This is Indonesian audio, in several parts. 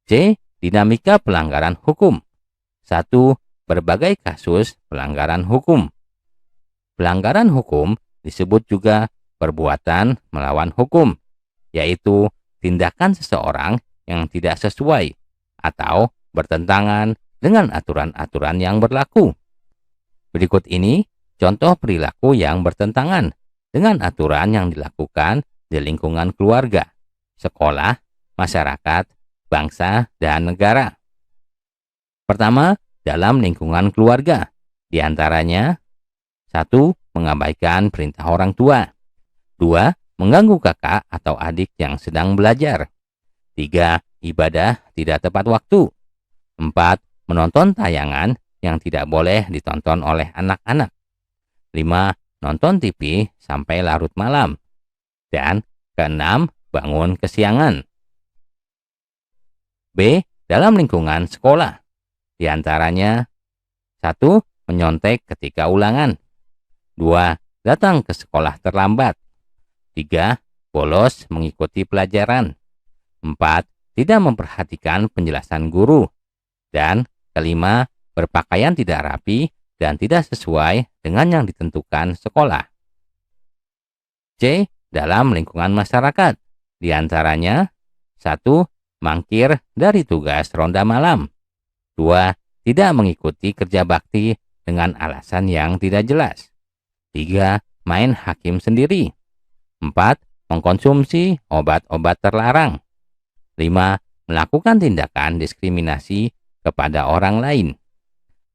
C. Dinamika pelanggaran hukum. 1. Berbagai kasus pelanggaran hukum. Pelanggaran hukum disebut juga perbuatan melawan hukum, yaitu tindakan seseorang yang tidak sesuai atau bertentangan dengan aturan-aturan yang berlaku. Berikut ini contoh perilaku yang bertentangan dengan aturan yang dilakukan di lingkungan keluarga, sekolah, masyarakat, bangsa, dan negara. Pertama, dalam lingkungan keluarga, di antaranya 1. Mengabaikan perintah orang tua. 2. Mengganggu kakak atau adik yang sedang belajar. 3. Ibadah tidak tepat waktu. 4. Menonton tayangan yang tidak boleh ditonton oleh anak-anak. 5. Nonton TV sampai larut malam. Dan keenam, bangun kesiangan. B. Dalam lingkungan sekolah. Di antaranya 1. Menyontek ketika ulangan. 2. Datang ke sekolah terlambat. 3. Bolos mengikuti pelajaran. 4. Tidak memperhatikan penjelasan guru. Dan kelima, berpakaian tidak rapi dan tidak sesuai dengan yang ditentukan sekolah. C. Dalam lingkungan masyarakat. Di antaranya 1. Mangkir dari tugas ronda malam. 2. Tidak mengikuti kerja bakti dengan alasan yang tidak jelas. 3. Main hakim sendiri. 4. Mengkonsumsi obat-obat terlarang. 5. Melakukan tindakan diskriminasi kepada orang lain.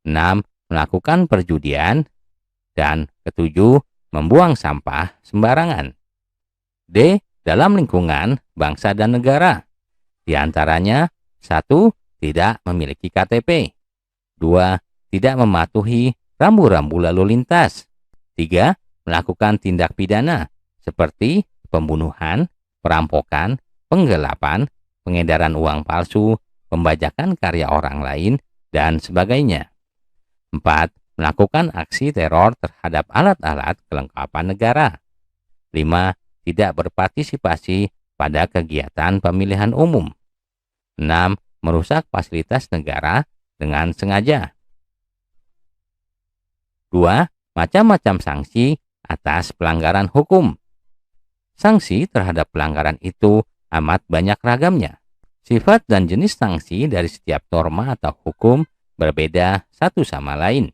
6. Melakukan perjudian. Dan ketujuh, membuang sampah sembarangan. D. Dalam lingkungan bangsa dan negara. Di antaranya 1. Tidak memiliki KTP. 2. Tidak mematuhi rambu-rambu lalu lintas. 3. Melakukan tindak pidana seperti pembunuhan, perampokan, penggelapan, pengedaran uang palsu, pembajakan karya orang lain, dan sebagainya. 4. Melakukan aksi teror terhadap alat-alat kelengkapan negara. 5. Tidak berpartisipasi pada kegiatan pemilihan umum. 6. Merusak fasilitas negara dengan sengaja. 2. Macam-macam sanksi atas pelanggaran hukum. Sanksi terhadap pelanggaran itu amat banyak ragamnya. Sifat dan jenis sanksi dari setiap norma atau hukum berbeda satu sama lain.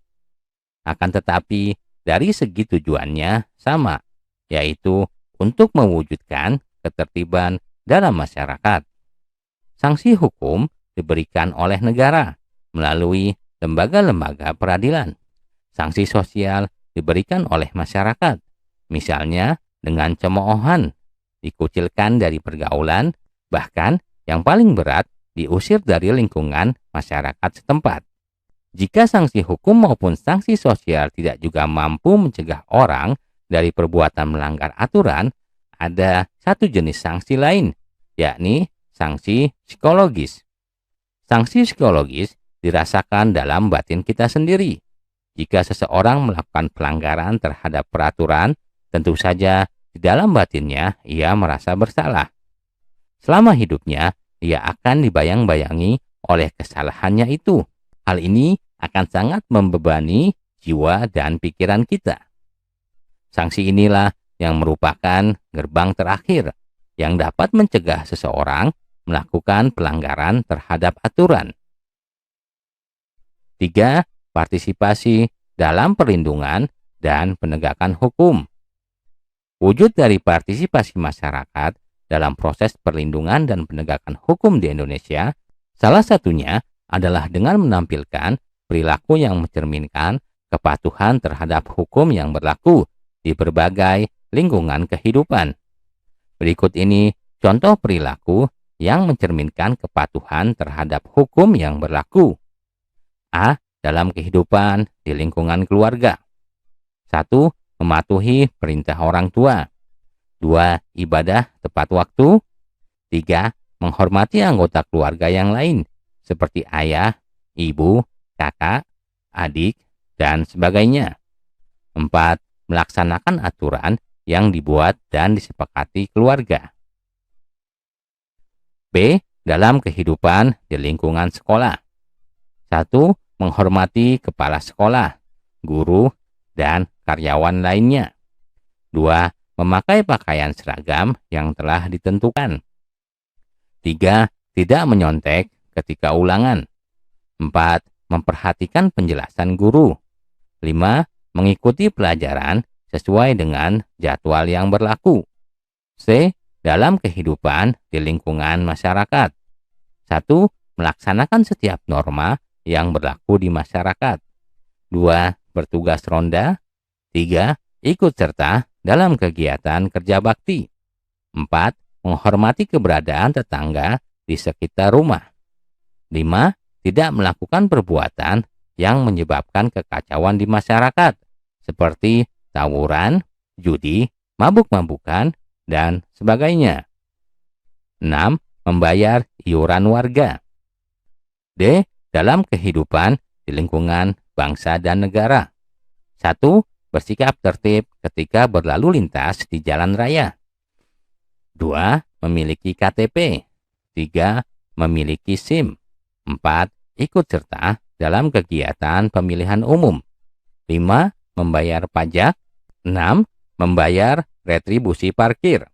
Akan tetapi, dari segi tujuannya sama, yaitu untuk mewujudkan ketertiban dalam masyarakat. Sanksi hukum diberikan oleh negara melalui lembaga-lembaga peradilan. Sanksi sosial diberikan oleh masyarakat, misalnya dengan cemoohan, dikucilkan dari pergaulan, bahkan yang paling berat diusir dari lingkungan masyarakat setempat. Jika sanksi hukum maupun sanksi sosial tidak juga mampu mencegah orang dari perbuatan melanggar aturan, ada satu jenis sanksi lain, yakni sanksi psikologis. Sanksi psikologis dirasakan dalam batin kita sendiri. Jika seseorang melakukan pelanggaran terhadap peraturan, tentu saja di dalam batinnya ia merasa bersalah. Selama hidupnya, ia akan dibayang-bayangi oleh kesalahannya itu. Hal ini akan sangat membebani jiwa dan pikiran kita. Sanksi inilah yang merupakan gerbang terakhir yang dapat mencegah seseorang melakukan pelanggaran terhadap aturan. 3. Partisipasi dalam perlindungan dan penegakan hukum. Wujud dari partisipasi masyarakat dalam proses perlindungan dan penegakan hukum di Indonesia, salah satunya adalah dengan menampilkan perilaku yang mencerminkan kepatuhan terhadap hukum yang berlaku di berbagai lingkungan kehidupan. Berikut ini contoh perilaku yang mencerminkan kepatuhan terhadap hukum yang berlaku. A. Dalam kehidupan di lingkungan keluarga. 1. Mematuhi perintah orang tua. 2. Ibadah tepat waktu. 3. Menghormati anggota keluarga yang lain, seperti ayah, ibu, kakak, adik, dan sebagainya. 4. Melaksanakan aturan yang dibuat dan disepakati keluarga. B. dalam kehidupan di lingkungan sekolah. 1. Menghormati kepala sekolah, guru, dan karyawan lainnya. 2. Memakai pakaian seragam yang telah ditentukan. 3. Tidak menyontek ketika ulangan. 4. Memperhatikan penjelasan guru. 5. Mengikuti pelajaran sesuai dengan jadwal yang berlaku. C. Dalam kehidupan di lingkungan masyarakat. 1. Melaksanakan setiap norma yang berlaku di masyarakat. 2. Bertugas ronda. 3. Ikut serta dalam kegiatan kerja bakti. 4. Menghormati keberadaan tetangga di sekitar rumah. 5. Tidak melakukan perbuatan yang menyebabkan kekacauan di masyarakat, seperti tawuran, judi, mabuk-mabukan, dan sebagainya. 6. Membayar iuran warga. D. Dalam kehidupan di lingkungan bangsa dan negara. 1. Bersikap tertib ketika berlalu lintas di jalan raya. 2. Memiliki KTP. 3. Memiliki SIM. 4. Ikut serta dalam kegiatan pemilihan umum. 5. Membayar pajak. 6. Membayar retribusi parkir.